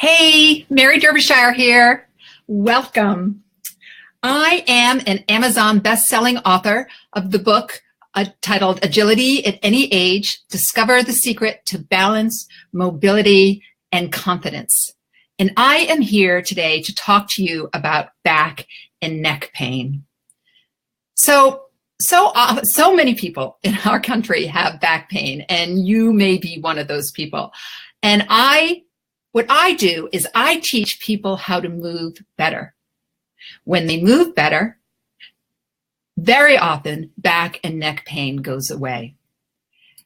Hey, Mary Derbyshire here. Welcome. I am an Amazon best-selling author of the book titled Agility at Any Age, Discover the Secret to Balance, Mobility, and Confidence. And I am here today to talk to you about back and neck pain. So many people in our country have back pain, and you may be one of those people. And what I do is I teach people how to move better. When they move better, very often back and neck pain goes away.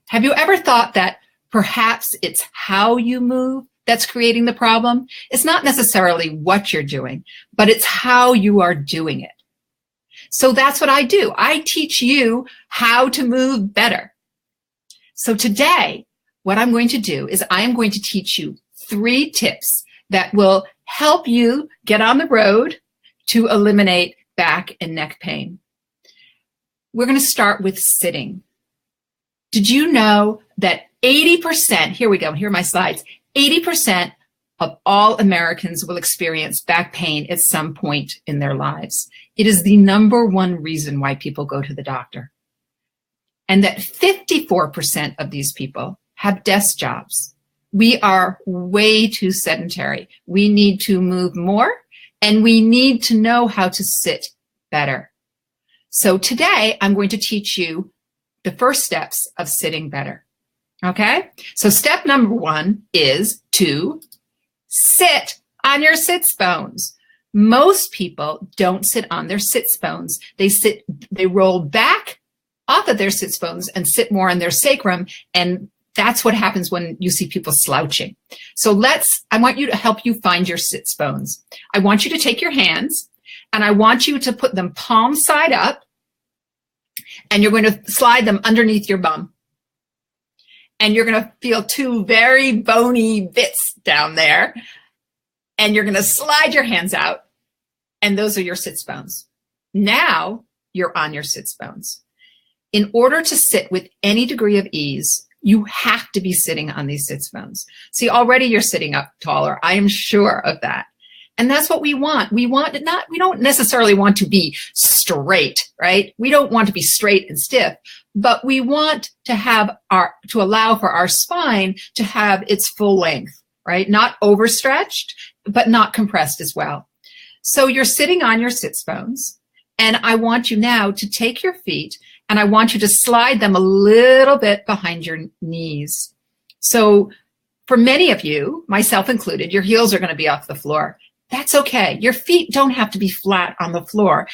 Have you ever thought that perhaps it's how you move that's creating the problem? It's not necessarily what you're doing, but it's how you are doing it. So that's what I do. I teach you how to move better. So today, what I'm going to do is I am going to teach you 3 tips that will help you get on the road to eliminate back and neck pain. We're going to start with sitting. Did you know that 80%, here we go, here are my slides, 80% of all Americans will experience back pain at some point in their lives. It is the #1 reason why people go to the doctor. And that 54% of these people have desk jobs. We are way too sedentary. We need to move more, and we need to know how to sit better. So today, I'm going to teach you the first steps of sitting better. Okay? So step #1 is to sit on your sits bones. Most people don't sit on their sits bones. They roll back off of their sits bones and sit more on their sacrum, and that's what happens when you see people slouching. So I want you to help you find your sits bones. I want you to take your hands and I want you to put them palm side up, and you're going to slide them underneath your bum. And you're going to feel 2 very bony bits down there, and you're going to slide your hands out, and those are your sits bones. Now you're on your sits bones. In order to sit with any degree of ease, you have to be sitting on these sits bones. See, already you're sitting up taller. I am sure of that. And that's what we want. We don't necessarily want to be straight, right? We don't want to be straight and stiff, but we want to allow for our spine to have its full length, right? Not overstretched, but not compressed as well. So you're sitting on your sits bones, and I want you now to take your feet and I want you to slide them a little bit behind your knees. So for many of you, myself included, your heels are going to be off the floor. That's okay. Your feet don't have to be flat on the floor,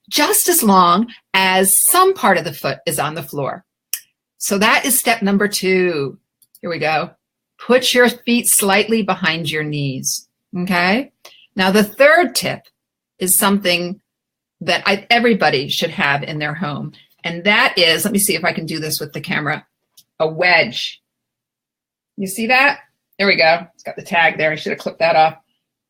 just as long as some part of the foot is on the floor. So that is step *2. Here we go. Put your feet slightly behind your knees. Okay? Now the 3rd tip is something that everybody should have in their home. And that is, let me see if I can do this with the camera, a wedge. You see that? There we go. It's got the tag there. I should have clipped that off.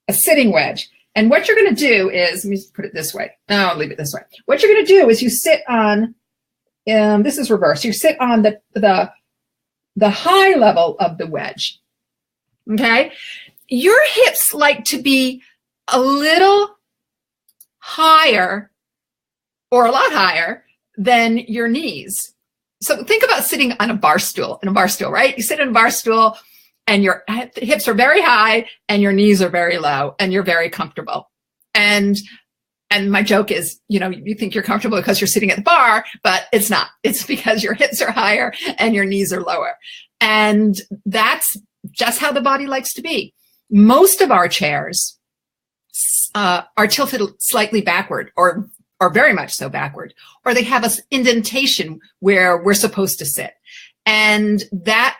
A sitting wedge. And what you're going to do is, let me put it this way. No, I'll leave it this way. What you're going to do is you sit on, this is reverse. You sit on the high level of the wedge. Okay? Your hips like to be a little higher or a lot higher than your knees. So think about sitting on a bar stool, right? You sit in a bar stool and your hips are very high and your knees are very low and you're very comfortable. And my joke is, you think you're comfortable because you're sitting at the bar, but it's not. It's because your hips are higher and your knees are lower. And that's just how the body likes to be. Most of our chairs are tilted slightly backward or very much so backward, or they have an indentation where we're supposed to sit. And that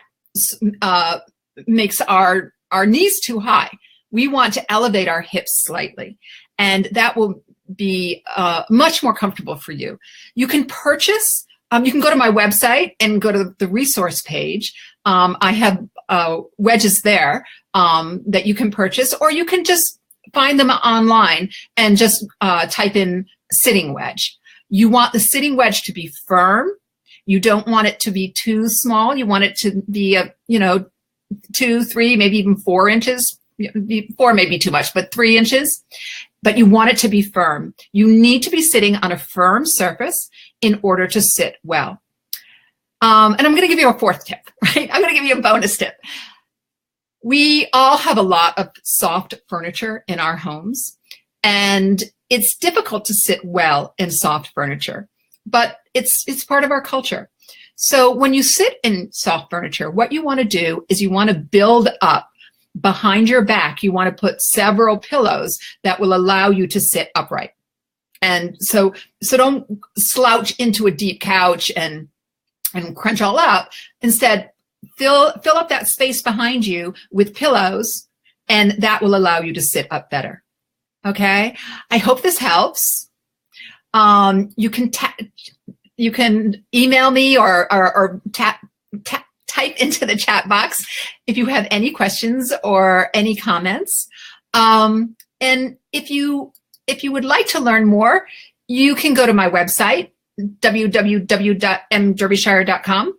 makes our knees too high. We want to elevate our hips slightly, and that will be much more comfortable for you. You can purchase, you can go to my website and go to the resource page. I have wedges there that you can purchase, or you can just find them online and just type in sitting wedge. You want the sitting wedge to be firm. You don't want it to be too small. You want it to be 2, 3, maybe even 4 inches 4 may be too much, but 3 inches. But you want it to be firm. You need to be sitting on a firm surface in order to sit well. And I'm going to give you a 4th tip, right? I'm going to give you a bonus tip. We all have a lot of soft furniture in our homes, and it's difficult to sit well in soft furniture, but it's part of our culture. So when you sit in soft furniture, what you want to do is you want to build up behind your back. You want to put several pillows that will allow you to sit upright. And so don't slouch into a deep couch and crunch all up. Instead, fill up that space behind you with pillows, and that will allow you to sit up better. Okay? I hope this helps. You can email me or type into the chat box if you have any questions or any comments. And if you would like to learn more, you can go to my website, www.mderbyshire.com.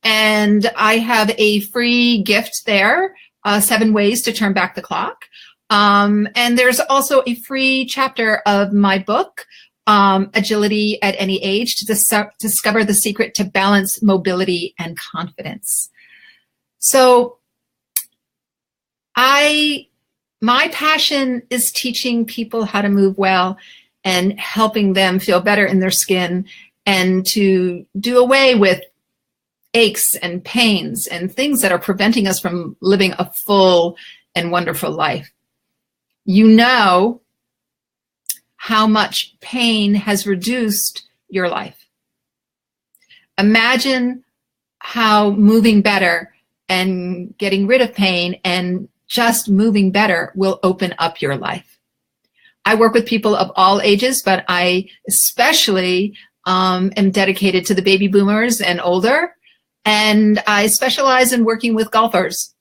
And I have a free gift there, 7 ways to turn back the clock. And there's also a free chapter of my book, Agility at Any Age, to discover the secret to balance, mobility, and confidence. So my passion is teaching people how to move well and helping them feel better in their skin and to do away with aches and pains and things that are preventing us from living a full and wonderful life. You know how much pain has reduced your life. Imagine how moving better and getting rid of pain and just moving better will open up your life. I work with people of all ages, but I especially am dedicated to the baby boomers and older. And I specialize in working with golfers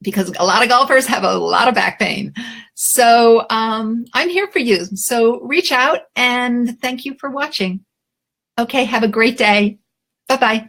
because a lot of golfers have a lot of back pain. So I'm here for you. So reach out, and thank you for watching. Okay, have a great day. Bye-bye.